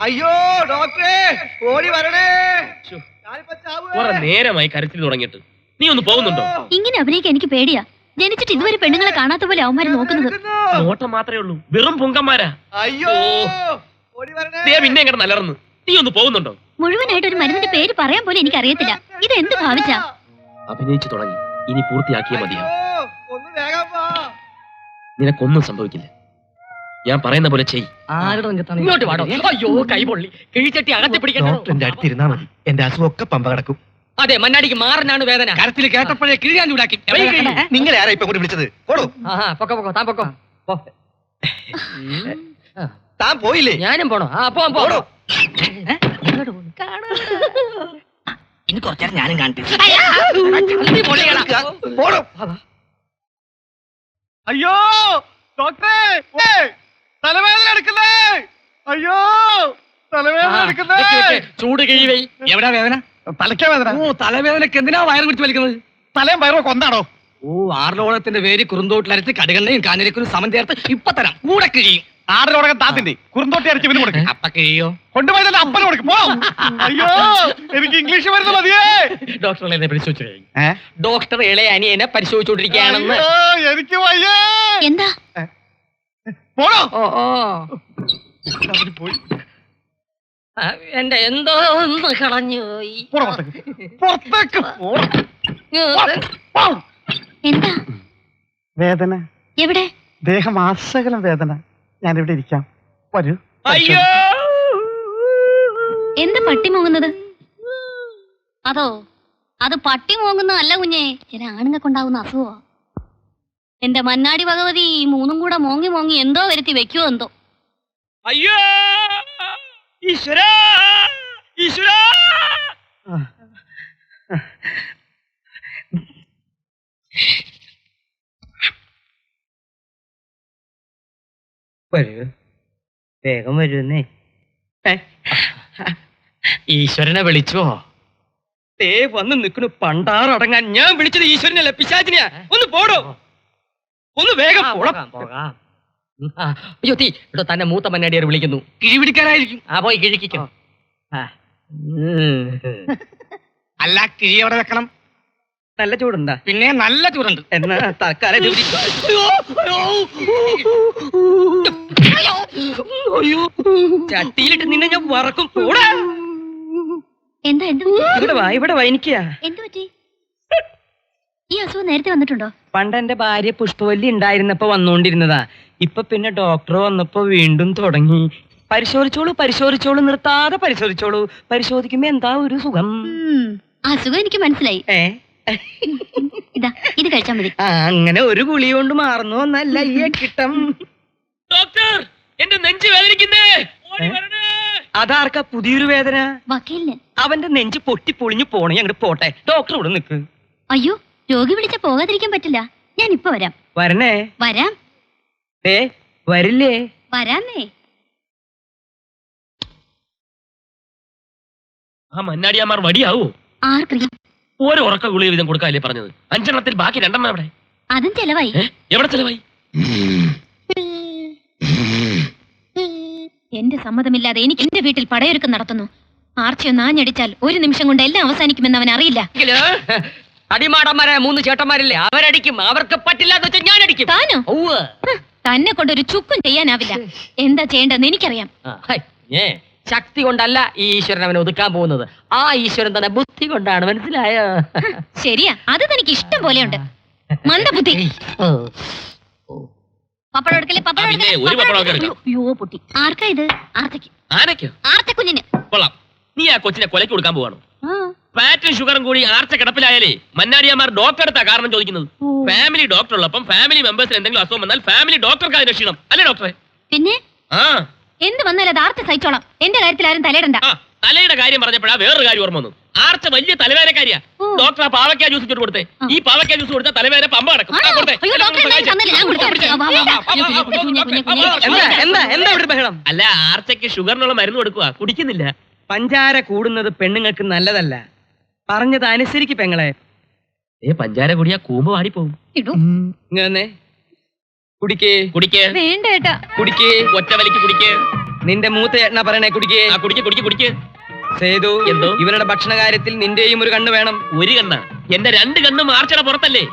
അയ്യോ ഡോക്ടറെ ഓടി വരണേ. നേരമായി കരച്ചിൽ തുടങ്ങിയിട്ട്. നീ ഒന്ന് പോകുന്നുണ്ടോ? ഇങ്ങനെ അഭിനയിക്കാൻ എനിക്ക് പേടിയാ. ജനിച്ചിട്ട് ഇതുവരെ പെണ്ണുങ്ങളെ കാണാത്ത പോലെ അവന്മാര് നോക്കുന്നത്. നോട്ടം മാത്രമേ ഉള്ളൂ, വെറും പൊങ്കന്മാരാ. അയ്യോ ഓടി വരണേ. പിന്നെ എങ്ങനെ നല്ലറന്ന്. നീ ഒന്ന് പോകുന്നുണ്ടോ? മുഴുവനായിട്ട് ഒരു മരുന്നിന്റെ പേര് പറയാൻ പോലും എനിക്ക് അറിയത്തില്ല. ഇത് എന്ത് ഭാവിച്ചാ? അഭിനയിച്ചു തുടങ്ങി, ഇനി പൂർത്തിയാക്കിയേ മതിയോ. ഒന്ന് വേഗം വാ. നിനക്കൊന്നും സംഭവിക്കില്ല. ഞാൻ പറയുന്ന പോലെ ചെയ്. ഇങ്ങോട്ട് വാടോ. അയ്യോ കൈ പൊള്ളി, കിഴിച്ചട്ടി അകത്തി പിടിക്കട്ടെ. ഡോക്ടറിന്റെ അടുത്തിരുന്നാ മതി, എന്റെ അസുഖമൊക്കെ പമ്പ കിടക്കും. അതെ, മണ്ണാടിക്ക് മാറിനാണ് വേദന. കരത്തിൽ കേട്ടപ്പോഴേ കിഴിയാൻ ചൂടാക്കി. നിങ്ങൾ ആരാ ഇപ്പൊ കൂടി വിളിച്ചത്? പോടോ. പൊക്കോ താൻ പൊക്കോ. താൻ പോയില്ലേ? ഞാനും പോണോ? പോടോ. ഇനി കുറച്ചേരം ഞാനും കാണട്ടെ. പോടോ. അയ്യോ ഡോക്ടറെ, തലവേദന എടുക്കുന്നേ. അയ്യോ തലവേദന എടുക്കുന്നേ. ചൂട് കിഴിവേ. എവിടാ വേദന? തലയ്ക്കാ വേദന. ഓ, തലവേദനക്ക് എന്തിനാ വയറ് പിടിച്ച് വലിക്കുന്നത്? തലയും വയറൊക്കെ ഒന്നാണോ? ഓ, ആറിലോളത്തിന്റെ വേര് കുറുന്തോട്ടിലരച്ച് കടുകണ്ണയും കാഞ്ഞിരക്കും സമം ചേർത്ത് ഇപ്പൊ തരാം. കൂടെ കിഴിയും. ആറിലോടകം താത്തിന്റെ കുറുന്തോട്ടി അരച്ച് പിന്നെ കൊടുക്കും. അപ്പ കിഴിയോ? കൊണ്ടുപോയി തന്നെ അപ്പന് കൊടുക്കും. പോ. അയ്യോ എനിക്ക് ഇംഗ്ലീഷ് മരുന്ന് മതിയേ. ഡോക്ടർ എന്നെ പരിശോധിച്ചു കഴിഞ്ഞു. ഡോക്ടർ ഇളയ അനിയനെ പരിശോധിച്ചുകൊണ്ടിരിക്കുകയാണെന്ന്. എനിക്ക് വയ്യേ. എന്താ? പോടോ. പോയി. എന്റെ എന്തോ ഒന്ന് കളഞ്ഞുപോയി. പുറത്തേക്ക് എന്താ വേദന? എവിടെ? ദേഹം ആസകലം വേദന. ഞാനിവിടെ ഇരിക്കാം, വരൂ. അയ്യോ, എന്താ പട്ടി മോങ്ങുന്നത്? അതോ അത് പട്ടി മോങ്ങുന്നതല്ല കുഞ്ഞേ, ചില ആണുങ്ങൾക്കുണ്ടാവുന്ന അസുഖമാ. എന്റെ മന്നാടി ഭഗവതി മൂന്നും കൂടെ മോങ്ങി മോങ്ങി എന്തോ വരുത്തി വെക്കുവോ എന്തോ. അയ്യോ ഈശ്വരാ, ഈശ്വരാ. വരൂ, വേഗം വരുന്നേ. ഈശ്വരനെ വിളിച്ചോ? വന്ന് നിൽക്കണു പണ്ടാറടങ്ങാൻ. ഞാൻ വിളിച്ചത് ഈശ്വരനല്ല, പിശാചിനെയാ. ഒന്ന് പോടോ, ഒന്ന് വേഗം പോകാം. അയ്യോ തീ ഇവിടെ തന്നെ മൂത്ത മന്നാടിയാർ വിളിക്കുന്നു. കിഴി പിടിക്കാനായിരിക്കും. പോയി കിഴിക്കോ. അല്ല, കിഴി എവിടെ വെക്കണം? നല്ല ചൂടുണ്ടാ? പിന്നെ നല്ല ചൂടുണ്ട്. എന്നാ തൽക്കാലം ചട്ടിയിലിട്ട് നിന്നെ ഞാൻ വറക്കും. പോടാ. എന്താ എന്ത് ഇവിടെ വൈനിക്കാ. എന്ത് പറ്റി? ഈ അസുഖം നേരത്തെ വന്നിട്ടുണ്ടോ? പണ്ട് എന്റെ ഭാര്യ പുഷ്പവല്ലി ഉണ്ടായിരുന്നപ്പോ വന്നോണ്ടിരുന്നതാ. ഇപ്പൊ പിന്നെ ഡോക്ടർ വന്നപ്പോ വീണ്ടും തുടങ്ങി. പരിശോധിച്ചോളൂ നിർത്താതെ പരിശോധിച്ചോളൂ. പരിശോധിക്കുമ്പോ എന്താ ഒരു സുഖം. അസുഖം എനിക്ക് മനസ്സിലായി. ഇതാ ഇത് കഴിച്ചാൽ മതി. അങ്ങനെ ഒരു ഗുളി കൊണ്ട് മാറുന്നു എന്നല്ല ഈ കിട്ടം. ഡോക്ടർ, എന്റെ നെഞ്ച് വേദനിക്കുന്നേ. അതാർക്കാ പുതിയൊരു വേദന? വക്കീലിന്. അവന്റെ നെഞ്ച് പൊട്ടി പൊളിഞ്ഞു പോണേ. അങ്ങോട്ട് പോട്ടെ, ഡോക്ടർ ഇവിടെ നിൽക്ക്. അയ്യോ, രോഗി വിളിച്ച പോകാതിരിക്കാൻ പറ്റില്ല. ഞാൻ ഇപ്പൊ വരാം. വരണേ? വരാം. വരില്ലേ? വരാന്നേ. ആ മന്നാടിയാമാർ വടിയാവോ? ആർക്കറിയാം. ഓരോ ഉറക്ക ഗുളിക വീതം കൊടുക്കാല്ലേ പറഞ്ഞത്? 5 എണ്ണത്തിൽ ബാക്കി 2 എണ്ണം എവിടെ? അതും ചെലവായി. എവിടെ ചെലവായി? എന്റെ സമ്മതമില്ലാതെ എനിക്ക് എന്റെ വീട്ടിൽ പടയൊരുക്കം നടത്തുന്നു. ആർച്ചയൊന്ന് ആഞ്ഞടിച്ചാൽ 1 നിമിഷം കൊണ്ട് എല്ലാം അവസാനിക്കുമെന്ന് അവൻ അറിയില്ല. അടിമാടന്മാരായ 3 ചേട്ടന്മാരില്ലേ, അവരടിക്കും. അവർക്ക് പറ്റില്ലാന്ന് വെച്ചാൽ ഞാൻ അടിക്കും. താനോ? തന്നെ കൊണ്ടൊരു ചുക്കും ചെയ്യാനാവില്ല. എന്താ ചെയ്യേണ്ടതെന്ന് എനിക്കറിയാം. ശക്തി കൊണ്ടല്ല ഈ ഈശ്വരൻ അവനെ ഒതുക്കാൻ പോകുന്നത്. ആ ഈശ്വരൻ തന്നെ ബുദ്ധി കൊണ്ടാണ്. മനസ്സിലായോ? ശരിയാ, അത് തനിക്ക് ഇഷ്ടം പോലെയുണ്ട്. മന്ദബുദ്ധി. പപ്പടം എടുക്കലേ, പപ്പടം എടുക്കലേ. അയ്യോ പൊട്ടി. ആർക്കാ ഇത്? ആർത്തക്ക്. ആനയ്ക്കോ? ആർത്തക്കുഞ്ഞിന്. കൊള്ളാം. നീ ആ കൊച്ചിനെ കൊലയ്ക്ക് കൊടുക്കാൻ പോവാണോ? ഫാറ്റും ഷുഗറും കൂടി ആർച്ച കിടപ്പിലായാലേ മന്നാടിയാമാർ ഡോക്ടർ എടുത്താ കാരണം ചോദിക്കുന്നത്. ഫാമിലി ഡോക്ടർ ഉള്ളപ്പം ഫാമിലി മെമ്പേഴ്സിന് എന്തെങ്കിലും അസുഖം വന്നാൽ ഫാമിലി ഡോക്ടർക്ക് അതിനെ ക്ഷീണം അല്ലേ ഡോക്ടറെ? പിന്നെ എന്ത് വന്നാലും അത് ആർച്ച സഹിച്ചോളാം. എന്റെ കാര്യത്തിൽ ആരും തലയിടണ്ട. തലയുടെ കാര്യം പറഞ്ഞപ്പോഴാ വേറൊരു കാര്യം ഓർമ്മ വന്നു. ആർച്ച വലിയ തലവേദനക്കാരിയാ. ഡോക്ടർ പാവയ്ക്ക ജ്യൂസ് ഇട്ട് കൊടുത്തേ. ഈ പാവയ്ക്ക ജ്യൂസ് കൊടുത്താൽ തലവേദന പമ്പ നടക്കും. അല്ല, ആർച്ചയ്ക്ക് ഷുഗറിനുള്ള മരുന്ന് കൊടുക്കുക, കുടിക്കുന്നില്ല. പഞ്ചാര കൂടുന്നത് പെണ്ണുങ്ങൾക്ക് നല്ലതല്ല. പറഞ്ഞത് അനുസരിക്ക് പെങ്ങളെ. പഞ്ചാര കുടിയാ കൂമ്പ് വാടിപ്പോവും. ഇങ്ങനെ കുടിക്കേ. കുടിക്കേ. വേണ്ട ഏട്ടാ. കുടിക്കേ. ഒറ്റ വലിക്ക് കുടിക്കേ. നിന്റെ മൂത്ത ചേട്ടനാ പറയണേ കുടിക്കേ. ആ കുടിക്ക് കുടിക്ക് കുടിക്ക്. സേതു, എന്തോ? ഇവരുടെ ഭക്ഷണ കാര്യത്തിൽ നിന്റെയും ഒരു കണ്ണ് വേണം. ഒരു കണ്ണ എന്റെ 2 കണ്ണും ആർച്ചയുടെ പുറത്തല്ലേ.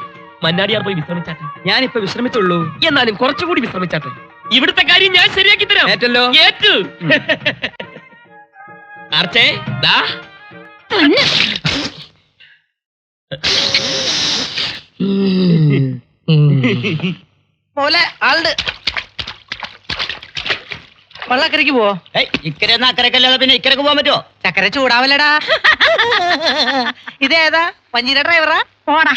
മന്നാടിയാർ പോയി വിശ്രമിച്ചാട്ടെ. ഞാനിപ്പോ വിശ്രമിച്ചുള്ളൂ. എന്നാലും കുറച്ചുകൂടി വിശ്രമിച്ചാട്ടെ. ഇവിടുത്തെ കാര്യം ഞാൻ ശരിയാക്കി തരാം. ഏറ്റല്ലോ. ഏറ്റു. ആർച്ചേ ദാ പൊന്ന്. പോലെ ആളുണ്ട്. വള്ളക്കരയ്ക്ക് പോവോ? ഇക്കരെ അക്കരക്കല്ലാതെ പിന്നെ ഇക്കരക്ക് പോകാൻ പറ്റുമോ? ചക്കര ചൂടാവല്ലടാ. ഇതേതാ പഞ്ഞീര ഡ്രൈവറാ? പോടാ.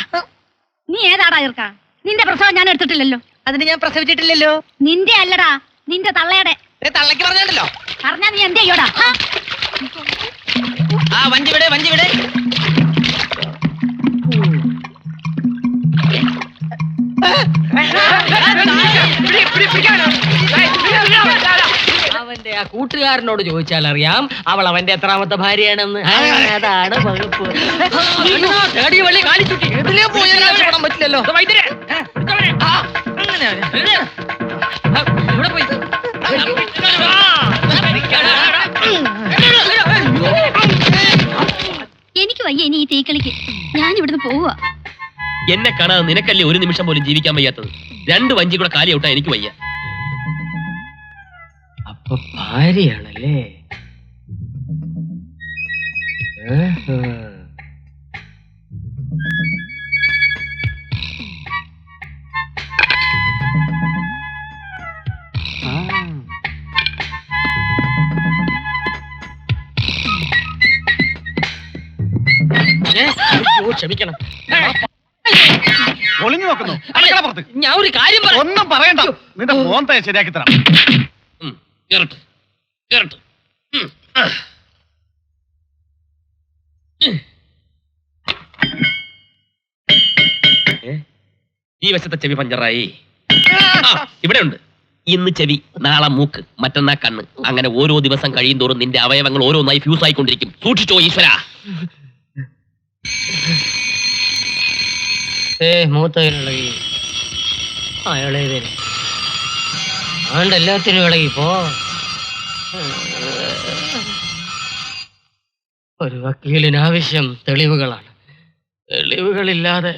നീ ഏതാടാ ഇർക്ക? നിന്റെ പ്രസവം ഞാൻ എടുത്തിട്ടില്ലല്ലോ. അതിന് ഞാൻ പ്രസവിച്ചിട്ടില്ലല്ലോ. നിന്റെ അല്ലടാ, നിന്റെ തള്ളയുടെ. തള്ളക്ക് പറഞ്ഞല്ലോ. പറഞ്ഞാ നീ എന്ത് ചെയ്യോടാ? ആ വഞ്ചി വിടെ വഞ്ചി വിടെ. അവന്റെ ആ കൂട്ടുകാരനോട് ചോദിച്ചാൽ അറിയാം അവൾ അവന്റെ എത്രാമത്തെ ഭാര്യയാണെന്ന്. അതാണ് വകുപ്പ്. തേടി വള്ളി കാണിച്ചുട്ടി. ഇതിലേ പോയാൽ രക്ഷപ്പെടാൻ പറ്റില്ലല്ലോ. ഇവിടെ പോയി. എനിക്ക് വയ്യ ഇനി ഈ തീക്കളിക്ക്. ഞാൻ ഇവിടുന്ന് പോവുക. എന്നെ കാണാതെ നിനക്കല്ലേ ഒരു നിമിഷം പോലും ജീവിക്കാൻ വയ്യാത്തത്. 2 വഞ്ചി കൂടെ കാലി ഔട്ടാ എനിക്ക് വയ്യ. അപ്പൊ ഭാര്യയാണല്ലേ? ക്ഷമിക്കണം. ഒളിഞ്ഞു നോക്കുന്നു. അടുക്കള പുറത്ത്. ഞാൻ ഒരു കാര്യം പറയാം. ഒന്നും പറയണ്ട. നിന്റെ മോന്തെ ശരിയാക്കി തരാം. കേറട്ടെ കേറട്ടെ. ഈ വശത്തെ ചെവി പഞ്ചറായി. ഇവിടെ ഉണ്ട്. ഇന്ന് ചെവി, നാളെ മൂക്ക്, മറ്റന്നാ കണ്ണ്. അങ്ങനെ ഓരോ ദിവസം കഴിയും തോറും നിന്റെ അവയവങ്ങൾ ഓരോന്നായി ഫ്യൂസ് ആയിക്കൊണ്ടിരിക്കും. സൂക്ഷിച്ചോ ഈശ്വര. മൂത്ത ഇളകി ഇളയതിന് ആണ്ട് എല്ലാത്തിനും ഇളകി പോ. ഒരു വക്കീലിന് ആവശ്യം തെളിവുകളാണ്. തെളിവുകളില്ലാതെ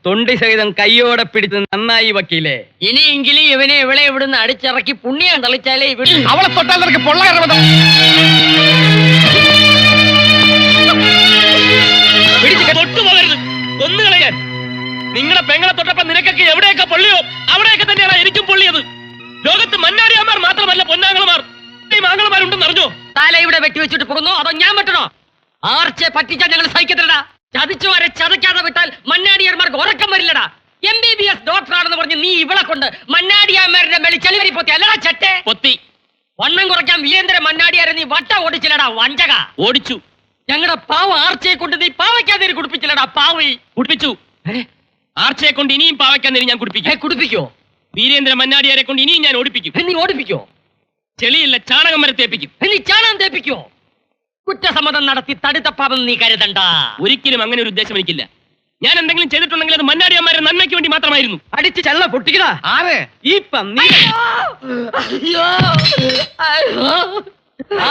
തൊണ്ടി സഹിതം കയ്യോടെ പിടിച്ച് നന്നായി വക്കീലേ. ഇനിയെങ്കിലും ഇവനെ ഇവിടെ ഇവിടുന്ന് അടിച്ചിറക്കി പുണ്യം കളിച്ചാലേ ഇവിടെ അവളെ തൊട്ടാൽ നിനക്ക് പൊള്ള കയറുന്നത്. തൊട്ടുപോകരുത്, കൊന്നുകളയാൻ. നിങ്ങളുടെ പെങ്ങളെ തൊട്ടപ്പോ നിനക്കൊക്കെ എവിടെയൊക്കെ പൊള്ളിയോ അവിടെയൊക്കെ തന്നെയാണ് എനിക്കും പൊള്ളിയത്. ലോകത്ത് മന്നാടിയാമാർ മാത്രമല്ല പൊന്നാങ്ങളമാർ, മാങ്ങളമാരുണ്ടെന്ന് അറിഞ്ഞോ? തല ഇവിടെ വെട്ടിവെച്ചിട്ട് പോകുന്നു അതോ ഞാൻ വെട്ടണോ? ആർച്ചെ പറ്റിച്ചാൽ ഞങ്ങൾ സഹിക്കത്തില്ലടാ. ചതിച്ചു വരെ ചതയ്ക്കാതെ വിട്ടാൽ മന്നാടിയാർമാർക്ക് ഉറക്കം വരില്ലടാ. MBBS ഡോക്ടറാണെന്ന് പറഞ്ഞ് നീ ഇവളെ കൊണ്ട് മന്നാടിയാമാരുടെ മേളിൽ ചെളിവരി പൊത്തി അല്ലടാ ചട്ടെ പൊത്തി. വണ്ണം കുറയ്ക്കാൻ വീരേന്ദ്ര മന്നാടിയാരെ നീ വട്ട ഓടിച്ചില്ലടാ വഞ്ചക. ഓടിച്ചു. ഞങ്ങളുടെ പാവ ആർച്ചയെ കൊണ്ട് നീ പാവയ്ക്കാതെ കുടിപ്പിച്ചില്ലടാ പാവി. കുടിപ്പിച്ചു. ആർച്ചയെ കൊണ്ട് ഇനിയും പാവയ്ക്കാൻ നേരി ഞാൻ കുടിപ്പിക്കും. കുടിപ്പിക്കോ? വീരേന്ദ്ര മന്നാടിയാരെ കൊണ്ട് ഇനിയും ഞാൻ ഓടിപ്പിക്കും. നീ ഓടിപ്പിക്കോ? ചെളിയില്ല ചാണകം വരെ തേപ്പിക്കും. നീ ചാണകം തേപ്പിക്കോ? കുറ്റസമ്മതം നടത്തി തടുത്തപ്പാവം നീ കരുതണ്ട. ഒരിക്കലും അങ്ങനെ ഒരു ഉദ്ദേശം എനിക്കില്ല. ഞാൻ എന്തെങ്കിലും ചെയ്തിട്ടുണ്ടെങ്കിൽ അത് മന്നാടിയന്മാരുടെ നന്മയ്ക്ക് വേണ്ടി മാത്രമായിരുന്നു. അടിച്ച് ചള്ള പൊട്ടിക്കടാ. ആരെ? ഈ പന്നി.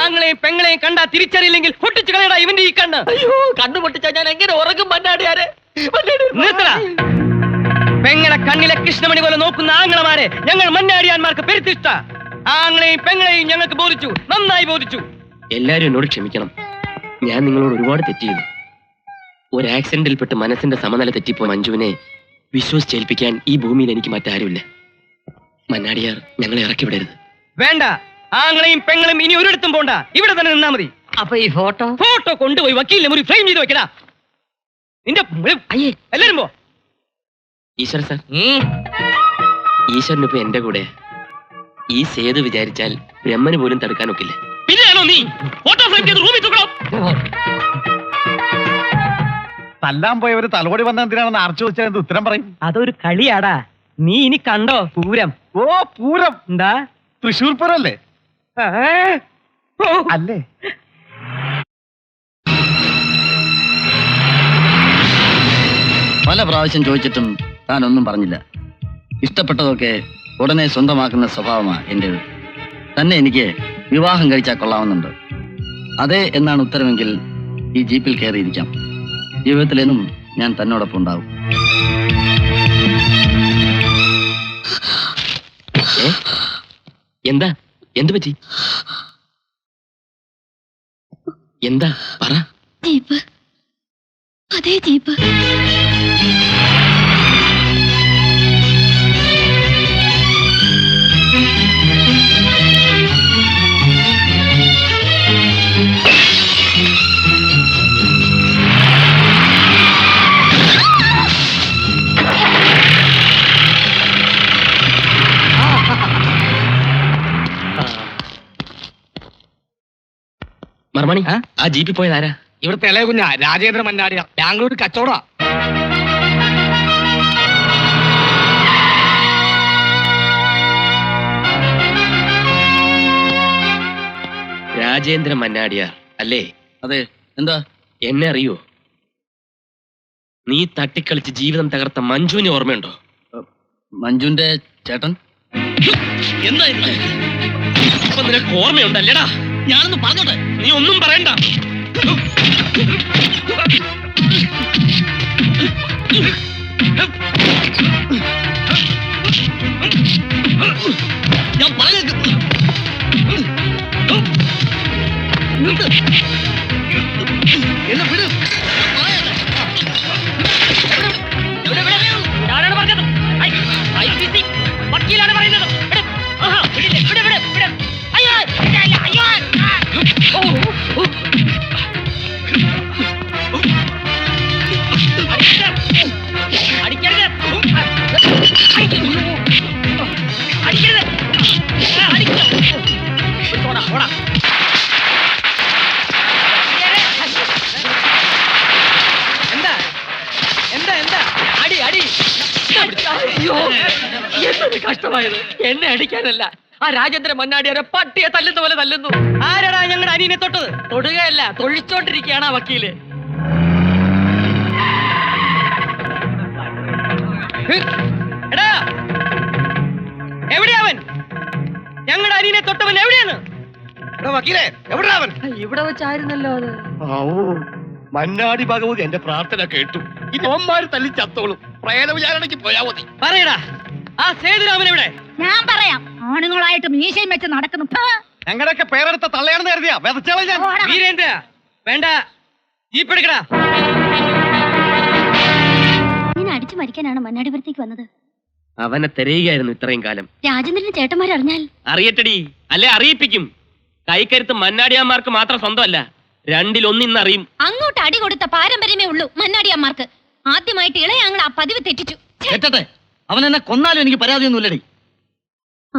ആങ്ങളെയും പെങ്ങളെയും കണ്ടാ തിരിച്ചറിയില്ലെങ്കിൽ പൊട്ടിച്ചു കളയടാ ഇവന്റെ ഈ കണ്ണ്. അയ്യോ കണ്ണു പൊട്ടിച്ചാ ഞാൻ എങ്ങനെ ഉറങ്ങും മന്നാടിയാരെ? നിർത്തടാ. പെങ്ങളെ കണ്ണിലെ കൃഷ്ണമണി പോലെ നോക്കുന്ന ആങ്ങളമാരെ ഞങ്ങൾ മന്നാടിയാന്മാർക്ക് പെരുത്തിഷ്ട. ആങ്ങളെയും പെങ്ങളെയും ഞങ്ങൾക്ക് ബോധിച്ചു, നന്നായി ബോധിച്ചു. എല്ലാരും എന്നോട് ക്ഷമിക്കണം. ഞാൻ നിങ്ങളോട് ഒരുപാട് തെറ്റ് ചെയ്തു. ഒരു ആക്സിഡന്റിൽപ്പെട്ട് മനസ്സിന്റെ സമനില തെറ്റിപ്പോ മഞ്ജുവിനെ വിശ്വസിച്ചേൽപ്പിക്കാൻ ഈ ഭൂമിയിൽ എനിക്ക് മറ്റാരുമില്ല. മന്നാടിയാർ ഞങ്ങളെ ഇറക്കി വിടരുത്. വേണ്ട. ആങ്ങളെയും പെങ്ങളും ഇനി ഒരിടത്തും പോണ്ട, ഇവിടെ തന്നെ നിന്നാ മതി. അപ്പൊ ഈ ഫോട്ടോ കൊണ്ടുപോയി വക്കീലിനെ മുറി ഫ്രെയിം ചെയ്ത് വെക്കടാ. നിന്റെ എല്ലാരും പോ. ഈശ്വര സാർ, ഈശ്വരനിപ്പോ എന്റെ കൂടെ. ഈ സേതു വിചാരിച്ചാൽ ബ്രഹ്മന് പോലും തടുക്കാനൊക്കില്ല. പിന്നെയാണോ നീ ഫോട്ടോ ഫ്രെയിം ചെയ്ത് റൂമിൽ തൂക്കണം? തല്ലാൻ പോയവര് തലോടി വന്ന എന്തിനാണെന്ന് ആർച്ചു വെച്ചാൽ എന്ത് ഉത്തരം പറയും? അതൊരു കളിയാടാ. നീ ഇനി കണ്ടോ പൂരം? ഓ പൂരം എന്താ? തൃശ്ശൂർ പൂരം അല്ലേ? ഓ, അല്ലേ? പല പ്രാവശ്യം ചോദിച്ചിട്ടും താൻ ഒന്നും പറഞ്ഞില്ല. ഇഷ്ടപ്പെട്ടതൊക്കെ ഉടനെ സ്വന്തമാക്കുന്ന സ്വഭാവമാണ് എന്റേത്. തന്നെ എനിക്ക് വിവാഹം കഴിച്ചാൽ കൊള്ളാവുന്നുണ്ട്. അതെ എന്നാണ് ഉത്തരമെങ്കിൽ ഈ ജീപ്പിൽ കയറിയിരിക്കാം. ജീവിതത്തിലെന്നും ഞാൻ തന്നോടൊപ്പം ഉണ്ടാവും. എന്താ? എന്ത് പറ്റി? എന്താ പറ. ജീപ്പ്, അതേ ജീപ്പ്. മർമണി, ആ ജീപ്പിൽ പോയത് ആരാ? ഇവിടുത്തെ ഇളയ കുഞ്ഞാ രാജേന്ദ്ര മന്നാടിയ. ബാംഗ്ലൂർ കച്ചവടാ. രാജേന്ദ്ര മന്നാടിയാർ അല്ലേ? അതെ. എന്താ? എന്നെ അറിയോ? നീ തട്ടിക്കളിച്ച് ജീവിതം തകർത്ത മഞ്ജുവിനെ ഓർമ്മയുണ്ടോ? മഞ്ജുവിന്റെ ചേട്ടൻ? എന്താ ഇത്? ഇപ്പൊ നിനക്ക് ഓർമ്മയുണ്ടല്ലേടാ? ഞാനൊന്ന് പറഞ്ഞോട്ടെ. നീ ഒന്നും പറയണ്ട. ഞാൻ പറഞ്ഞേക്ക്. എന്നെ വിട്. ഞാനാണ് പറഞ്ഞത്. വക്കീലാണ് പറയുന്നത്. എന്താ എന്താ എന്താ? അടി അടി. അയ്യോ, എന്തൊരു കഷ്ടമായത്. എന്നെ അടിക്കാനല്ല, ആ രാജേന്ദ്ര മന്നാടിയാരെ പട്ടിയെ തല്ലുന്ന പോലെ തല്ലുന്നു. ആരാടാ ഞങ്ങളുടെ അനിയനെ തൊട്ടത്? തൊടുകയല്ല, തൊഴിച്ചോണ്ടിരിക്കുകയാണ് ആ വക്കീല്. എടാ, എവിടെയാ അവൻ? ഞങ്ങളുടെ അനിയനെ തൊട്ടവൻ എവിടെയാണ്? വക്കീലേ, എവിടെയാ അവൻ? ഇവിടെ വെച്ചായിരുന്നല്ലോ അത്. മന്നാടി ഭഗവതി എന്റെ പ്രാർത്ഥന കേട്ടു. ഇനി ഓന്മാര് തല്ലി ചത്തോളും. പ്രേത വിചാരണയ്ക്ക് പോയാ മതി. പറയടാ, ആ സേതുരാമൻ എവിടെ? ഞാൻ പറയാം. ആണുങ്ങളായിട്ട് മീശയും വെച്ച് നടക്കുന്നു. ഞങ്ങളുടെയൊക്കെ പേരെടുത്ത തള്ളയാണെന്ന് കരുതിയാ വെതച്ചാളെ ഞാൻ. വീരേന്ദ്ര, വേണ്ട, ജീപ്പ് എടുക്കടാ. ഇങ്ങനെ അടിച്ചു മരിക്കാനാണ് മന്നാടിപുരത്തേക്ക് വന്നത്. അവനെ തിരയുകയായിരുന്നു ഇത്രയും കാലം. രാജേന്ദ്രന്റെ ചേട്ടന്മാരറിഞ്ഞാൽ അറിയട്ടടി, അല്ലെ അറിയിപ്പിക്കും. കൈക്കരുത്ത് മന്നാടിയാന്മാർക്ക് മാത്രം സ്വന്തമല്ല, രണ്ടിലൊന്നിന്നറിയും. അങ്ങോട്ട് അടി കൊടുത്ത പാരമ്പര്യമേ ഉള്ളൂ മന്നാടിയന്മാർക്ക്. ആദ്യമായിട്ട് ഇളയാങ്ങൾ ആ പതിവ് തെറ്റിച്ചു. കേട്ടെ, അവൻ എന്നെ കൊന്നാലും എനിക്ക് പരാതിയൊന്നുമില്ലടി.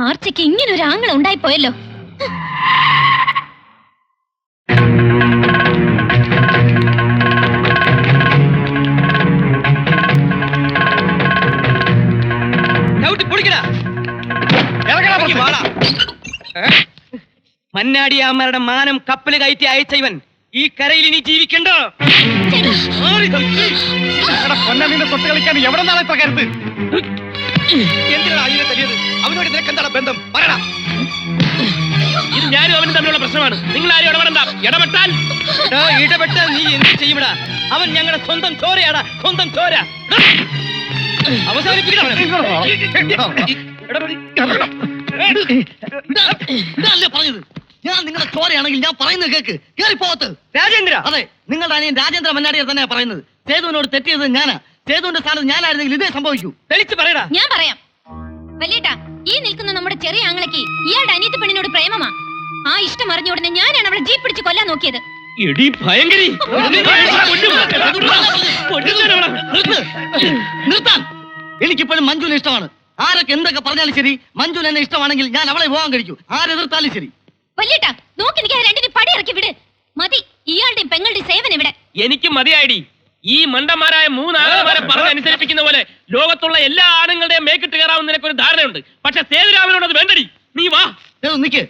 ആർച്ചയ്ക്ക് ഇങ്ങനൊരു ആങ്ങള ഉണ്ടായിപ്പോയല്ലോ. മന്നാടിയാമ്മരുടെ മാനം കപ്പല് കയറ്റി അയച്ച ഇവൻ ഈ കരയിൽ ഇനി ജീവിക്കണ്ടോ? പൊന്നീന്റെ തൊട്ട് കളിക്കാൻ എവിടെ നിന്നാണ് ഇത്ര കരുത്ത്? എന്തിനാണ് അനിയനെ തല്ലിയത്? അവനോട് നിനക്ക് എന്താണ് ബന്ധം? പറയടാ. ഇത് ഞാനും അവനും തമ്മിലുള്ള പ്രശ്നമാണ്. നിങ്ങൾ ആരും ഇടപെടണ്ട. ഇടപെട്ടാൽ ഇടപെട്ടാൽ നീ എന്ത് ചെയ്യടാ? അവൻ ഞങ്ങളുടെ സ്വന്തം ചോരയാടാ, സ്വന്തം ചോര. അവസാനിപ്പിക്കണം. ഇതല്ലേ പറഞ്ഞത്? ഞാൻ നിങ്ങളുടെ ചോരയാണെങ്കിൽ ഞാൻ പറയുന്നത് കേക്ക്. കേറി പോകത്ത്. രാജേന്ദ്ര, അതെ, നിങ്ങളുടെ അനിയൻ രാജേന്ദ്ര മന്നാടിയെ തന്നെയാ പറയുന്നത്. സേതുവിനോട് തെറ്റിയത് ഞാനാ. സേതുവിന്റെ സ്ഥാനത്ത് ഞാനായിരുന്നെങ്കിൽ ഇതേ സംഭവിക്കൂ. തെളിച്ച് പറയടാ. ഞാൻ പറയാം. വലിയേട്ടാ, ഈ നിൽക്കുന്ന നമ്മുടെ ചെറിയ ആങ്ങളയ്ക്ക് ഇയാളുടെ അനിയത്തി പെണ്ണിനോട് പ്രേമമാ. ആ ഇഷ്ടം അറിഞ്ഞ ഉടനെ ഞാനാണ് അവളെ ജീപ്പ് പിടിച്ച് കൊല്ലാൻ നോക്കിയത്. എടി ഭയങ്കരി, നിർത്താൻ. എനിക്കിപ്പോഴും മഞ്ജുവിനെ ഇഷ്ടമാണ്. ആരൊക്കെ എന്തൊക്കെ പറഞ്ഞാലും ശരി, മഞ്ജുവിന് എന്നെ ഇഷ്ടമാണെങ്കിൽ ഞാൻ അവളെ വിവാഹം കഴിക്കൂ. ആരെതിർത്താലും ശരി. വല്യേട്ടാ നോക്കി നിൽക്കാൻ രണ്ടിന് പടി ഇറക്കി വിട്. മതി ഇയാളുടെയും പെങ്ങളുടെയും സേവനം ഇവിടെ. എനിക്ക് മതിയായിടി. ഈ മണ്ടന്മാരായ 3 ആളുകളെ പറഞ്ഞനുസരിപ്പിക്കുന്ന പോലെ ലോകത്തുള്ള എല്ലാ ആണുങ്ങളുടെയും മേക്കിട്ട് കയറാവുന്ന നിനക്കൊരു ധാരണയുണ്ട്. പക്ഷെ സേതുരാമനോട് അത് വേണ്ടടി. നീ വാ. നിക്ക്,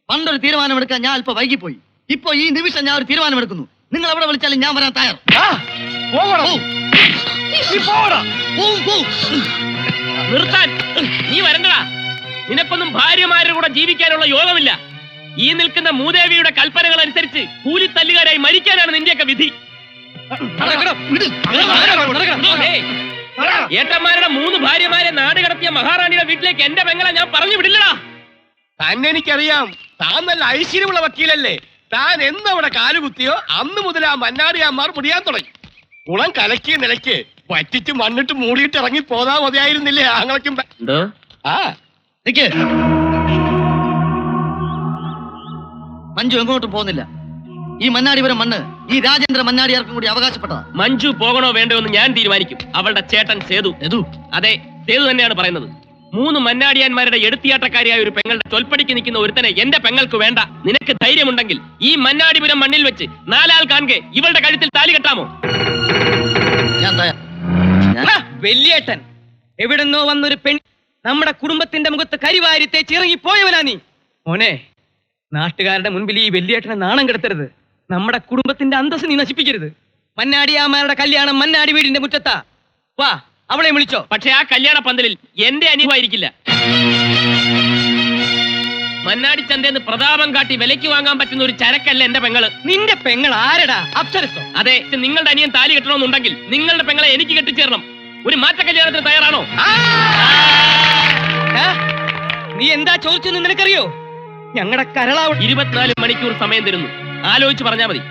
പണ്ടൊരു തീരുമാനമെടുക്കാൻ ഞാൻ അല്പം വൈകിപ്പോയി. ഇപ്പൊ ഈ നിമിഷം ഞാൻ ഒരു തീരുമാനമെടുക്കുന്നു. നിങ്ങൾ എവിടെ വിളിച്ചാലും ഞാൻ വരാൻ തയ്യാർ. നിർത്താൻ. നീ വരണ്ടടാ. നിനക്കൊന്നും ഭാര്യമാരുടെ കൂടെ ജീവിക്കാനുള്ള യോഗമില്ല. ഈ നിൽക്കുന്ന മൂദേവിയുടെ കൽപ്പനകൾ അനുസരിച്ച് കൂലിത്തല്ലുകാരായി മരിക്കാനാണ് നിന്റെയൊക്കെ വിധി. ഏട്ടന്മാരുടെ 3 ഭാര്യമാരെ നാട് കടത്തിയ മഹാറാണിയുടെ വീട്ടിലേക്ക് എന്റെ പെങ്ങളെ ഞാൻ പറഞ്ഞു വിടില്ലടാ. തന്നെ എനിക്കറിയാം. താൻ നല്ല ഐശ്വര്യമുള്ള വക്കീലല്ലേ. താൻ എന്നവിടെ കാലുകുത്തിയോ അന്ന് മുതൽ ആ മന്നാടിയാന്മാർ മുടിയാൻ തുടങ്ങി. കുളം കലക്കിയ നിലയ്ക്ക് പറ്റിച്ച് മണ്ണിട്ട് മൂടിയിട്ട് ഇറങ്ങി പോതാ മതിയായിരുന്നില്ലേ ആങ്ങളക്കും? ആ നിക്ക്, മഞ്ജു എങ്ങോട്ടും പോകുന്നില്ല. ഈ മന്നാടിപുരം മണ്ണ് ഈ രാജേന്ദ്ര മന്നാടിയാർക്കും കൂടി അവകാശപ്പെട്ടതാ. മഞ്ജു പോകണോ വേണ്ടോ എന്ന് ഞാൻ തീരുമാനിക്കും. അവളുടെ ചേട്ടൻ സേതു. അതെ, സേതു തന്നെയാണ് പറയുന്നത്. 3 മന്നാടിയാന്മാരുടെ എടുത്തിയാട്ടക്കാരിയായ ഒരു പെങ്ങളുടെ ചൊൽപ്പടിക്ക് നിൽക്കുന്ന ഒരുത്തനെ എന്റെ പെങ്ങൾക്ക് വേണ്ട. നിനക്ക് ധൈര്യമുണ്ടെങ്കിൽ ഈ മന്നാടിപുരം മണ്ണിൽ വെച്ച് 4 ആൾ കാണുക ഇവളുടെ കഴുത്തിൽ താലി കെട്ടാമോ? ഞാൻ തയ്യാർ. വല്യേട്ടൻ എവിടെന്നോ വന്നൊരു പെൺ നമ്മുടെ കുടുംബത്തിന്റെ മുഖത്ത് കരിവാരി തേച്ച് ഇറങ്ങി പോയവനാ നീ. മോനെ, നാട്ടുകാരുടെ മുൻപിൽ ഈ വല്യേട്ടനെ നാണം കെടുത്തരുത്. നമ്മുടെ കുടുംബത്തിന്റെ അന്തസ് നീ നശിപ്പിക്കരുത്. മന്നാടിയാമാരുടെ കല്യാണം മന്നാടി വീടിന്റെ മുറ്റത്താ. വാ, അവളെ വിളിച്ചോ. പക്ഷെ ആ കല്യാണ പന്തലിൽ എന്റെ അനുഭവമായിരിക്കില്ല. മന്നാടി ചന്തയെന്ന് പ്രതാപം കാട്ടി വിലയ്ക്ക് വാങ്ങാൻ പറ്റുന്ന ഒരു ചരക്കല്ല എന്റെ പെങ്ങള്. നിന്റെ പെങ്ങൾ ആരടാ? അപ്സരസോ? അതെ, നിങ്ങളുടെ അനിയൻ താലി കെട്ടണമെന്നുണ്ടെങ്കിൽ നിങ്ങളുടെ പെങ്ങളെ എനിക്ക് കെട്ടിച്ചേരണം. ഒരു മാറ്റ കല്യാണത്തിന് തയ്യാറാണോ? നീ എന്താ ചോദിച്ചെന്ന് നിനക്കറിയോ? ഞങ്ങളുടെ കരളാവ് 24 മണിക്കൂർ സമയം തരുന്നു. ആലോചിച്ച് പറഞ്ഞാ മതി.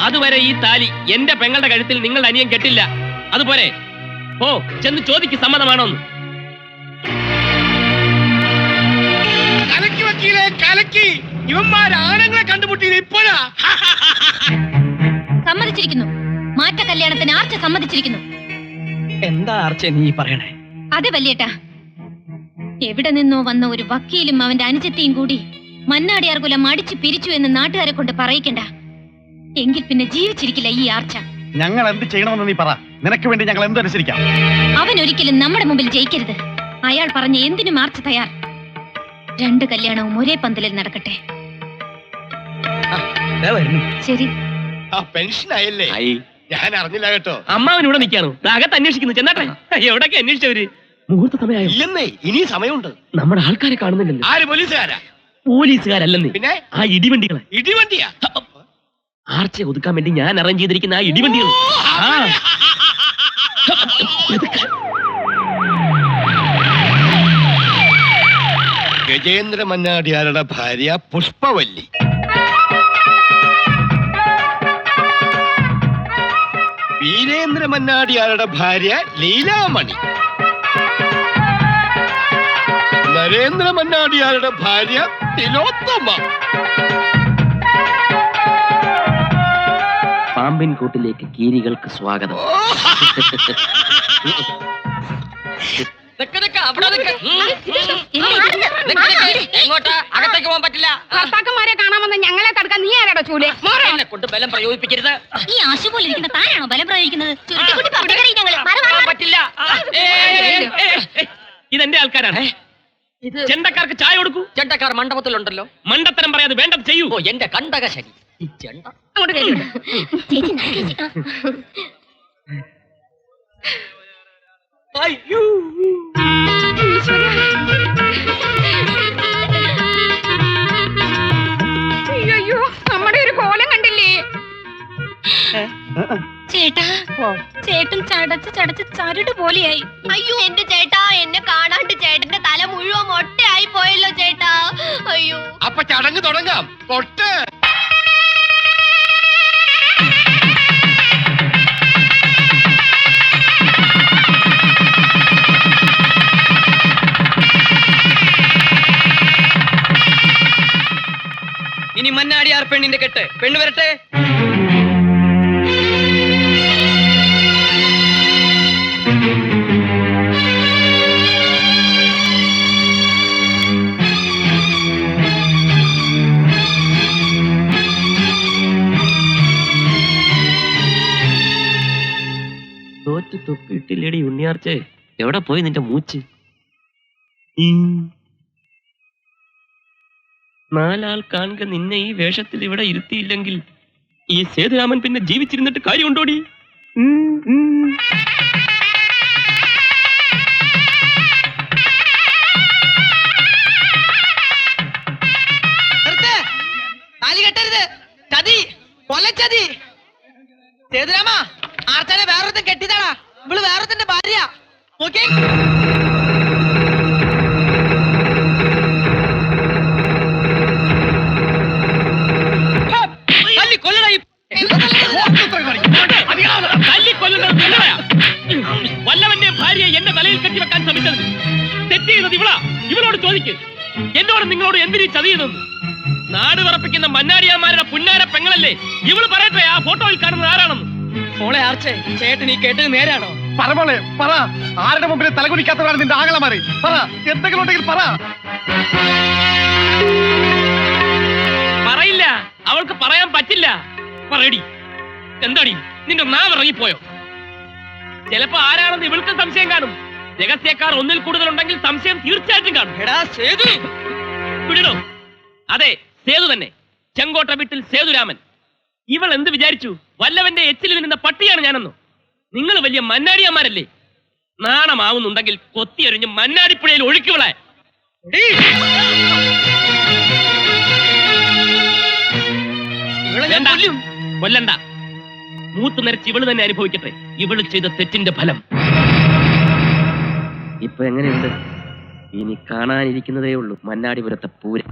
അതുവരെ ഈ താലി എന്റെ പെങ്ങളുടെ കഴുത്തിൽ നിങ്ങളുടെ അനിയൻ കെട്ടില്ല. അതുപോലെ ഓ ചെന്ന് ചോദിക്ക് സമ്മതമാണോന്ന്. കലക്കി വക്കീലെ കലക്കി. ഇവന്മാരാണുങ്ങളെ കണ്ടുമുട്ടിയത് ഇപ്പോഴാ. സമ്മതിച്ചിരിക്കുന്നു. മാറ്റ കല്യാണത്തിന് ആർച്ച സമ്മതിച്ചിരിക്കുന്നു. എന്താ ആർച്ച നീ പറയണേ? അതെ വല്യേട്ടാ, എവിടെ നിന്നോ വന്ന ഒരു വക്കീലും അവന്റെ അനുജത്തിയും കൂടി മന്നാടിയാർ കുലം അടിച്ചു പിരിച്ചു എന്ന് നാട്ടുകാരെ കൊണ്ട് പറയിക്കണ്ട. എങ്കിൽ പിന്നെ ജീവിച്ചിരിക്കില്ല ഈ ആർച്ച. ഞങ്ങൾ എന്ത് ചെയ്യണമെന്ന് നീ പറ. നിനക്ക് വേണ്ടി ഞങ്ങൾ എന്തനുസരിക്കാം. അവൻ ഒരിക്കലും നമ്മുടെ മുമ്പിൽ ജയിക്കരുത്. അയാൾ പറഞ്ഞ എന്തിനും ആർച്ച തയ്യാർ. 2 കല്യാണവും ഒരേ പന്തലിൽ നടക്കട്ടെ. ശരി. ആ പെൻഷൻ ആയല്ലേ? ഞാൻ അറിഞ്ഞില്ല കേട്ടോ. അമ്മാവനിവിടെ നിൽക്കാണോ? അകത്ത് അന്വേഷിക്കുന്നു. ചെന്നാട്ടെ. എവിടൊക്കെ അന്വേഷിച്ചവര്? മുഹൂർത്ത സമയമായി. ഇല്ലെന്നേ, ഇനിയും സമയമുണ്ട്. നമ്മുടെ ആൾക്കാരെ കാണുന്നില്ലല്ലോ. ആര്? പോലീസുകാരാ? പോലീസുകാരല്ലെന്നേ, പിന്നെ ആ ഇടിവണ്ടികളെ. ഇടിവണ്ടിയാ? ആർച്ചയെ ഒതുക്കാൻ വേണ്ടി ഞാൻ അറേഞ്ച് ചെയ്തിരിക്കുന്ന ആ ഇടിവണ്ടികൾ. ഗജേന്ദ്ര മന്നാടിയാരുടെ ഭാര്യ പുഷ്പവല്ലി, വീരേന്ദ്ര മന്നാടിയാരുടെ ഭാര്യ ലീലാമണി, നരേന്ദ്ര മന്നാടിയാരുടെ ഭാര്യ തിലോത്തമ. പാമ്പിൻ കൂട്ടിലേക്ക് കീരികൾക്ക് സ്വാഗതം. എങ്ങോട്ടാ? അകത്തേക്ക് പോകാൻ പറ്റില്ല. ഭർത്താക്കന്മാരെ കാണാമെന്ന് ഞങ്ങളെ തടുക്കാൻ നീ ആരാടോ ചൂലേ? എന്നെ കൊണ്ട് ബലം പ്രയോഗിപ്പിക്കരുത്. ഈ ആശു പോലെ ഇരിക്കുന്ന താനാണോ ബലം പ്രയോഗിക്കുന്നത്? പറ്റില്ല. ഇതെന്റെ ആൾക്കാരാണ്. ചെണ്ടക്കാർക്ക് ചായ കൊടുക്കൂ. ചെണ്ടക്കാർ മണ്ഡപത്തിലുണ്ടല്ലോ. മണ്ടത്തരം പറയാതെ വേണ്ടത് ചെയ്യൂ. ഓ, എന്റെ കണ്ടക ശരി. ഈ ചെണ്ട അയ്യോ. അയ്യോ, നമ്മുടെ ഒരു കോലം കണ്ടില്ലേ? ചേട്ടാ, ചേട്ടൻ ചടച്ച് ചടച്ച് ചരട് പോലെയായി. അയ്യോ എന്റെ ചേട്ടാ, എന്നെ കാണാണ്ട് ചേട്ടന്റെ തല മുഴുവൻ മൊട്ടയായി പോയല്ലോ ചേട്ടാ. അയ്യോ. അപ്പൊ ചടങ്ങ് തുടങ്ങാം. തൊട്ട് ഇനി മന്നാടിയാർ പെണ്ണിന്റെ കെട്ട്. പെണ്ണ് വരട്ടെ. തോറ്റ് തൊപ്പിട്ടില്ലേടി ഉണ്ണിയാർച്ചേ, എവിടെ പോയി നിന്റെ മൂച്ച്? നാലാൾ കാണുക നിന്നെ ഈ വേഷത്തിൽ ഇവിടെ ഇരുത്തിയില്ലെങ്കിൽ ഈ സേതുരാമൻ പിന്നെ ജീവിച്ചിരുന്നിട്ട് കാര്യമുണ്ടോടി? താലി കെട്ടരുത്, ചതി, കൊലച്ചതി. സേതുരാമ, ആർച്ചാനെ വേറൊരുത്തൻ കെട്ടിയതാടാ. ഇവള് വേറൊരുത്തന്റെ ഭാര്യ. നോക്കിയേ. വല്ലവന്റെ ഭാര്യയെ എന്റെ തലയിൽ കെട്ടിവെക്കാൻ ശ്രമിച്ചത് തെറ്റ് ചെയ്തത് ഇവളാ. ഇവളോട് ചോദിക്ക്, എന്നോട് നിങ്ങളോട് എന്തിനീ ചതി ചെയ്തെന്ന്. നാട് വിറപ്പിക്കുന്ന മന്നാടിയാന്മാരുടെ പുന്നാര പെങ്ങളല്ലേ ഇവള്. പറയട്ടെ, ആ ഫോട്ടോയിൽ കാണുന്നത് ആരാണെന്ന്. മോളെ ആർച്ചേ, ചേട്ടൻ ഈ കേട്ടത് നേരാണോ? പറമോളെ പറ, ആരുടെ മുമ്പിൽ തലകുനിക്കാത്തവരാണ് നിന്റെ ആങ്ങളമാരെ? പറ, എന്തെങ്കിലും ഉണ്ടെങ്കിൽ പറ. പറയില്ല, അവൾക്ക് പറയാൻ പറ്റില്ല. പറയടി, എന്താടി നിന്റെ നാവിറങ്ങിപ്പോയോ? ചിലപ്പോ ആരാണെന്ന് ഇവൾക്ക് സംശയം കാണും. രഹസ്യക്കാർ ഒന്നിൽ കൂടുതൽ ഉണ്ടെങ്കിൽ സംശയം തീർച്ചയായിട്ടും കാണും. എടാ സേതു, വിടണോ? അതെ, സേതു തന്നെ, ചെങ്കോട്ട വീട്ടിൽ സേതുരാമൻ. ഇവൾ എന്ത് വിചാരിച്ചു? വല്ലവന്റെ എച്ചിൽ നിന്ന പട്ടിയാണ് ഞാനെന്നോ? നിങ്ങൾ വലിയ മന്നാടിയന്മാരല്ലേ? നാണമാവുന്നുണ്ടെങ്കിൽ കൊത്തിയെറിഞ്ഞ് മന്നാടിപ്പുഴയിൽ ഒഴുക്കിവിളെ. വേണ്ട, കൊല്ലണ്ട. മൂത്ത് നിരച്ച് ഇവള് തന്നെ അനുഭവിക്കട്ടെ ഇവള് ചെയ്ത തെറ്റിന്റെ ഫലം. ഇപ്പൊ എങ്ങനെയുണ്ട്? ഇനി കാണാനിരിക്കുന്നതേ ഉള്ളൂ മന്നാടിപുരത്തെ പൂരം.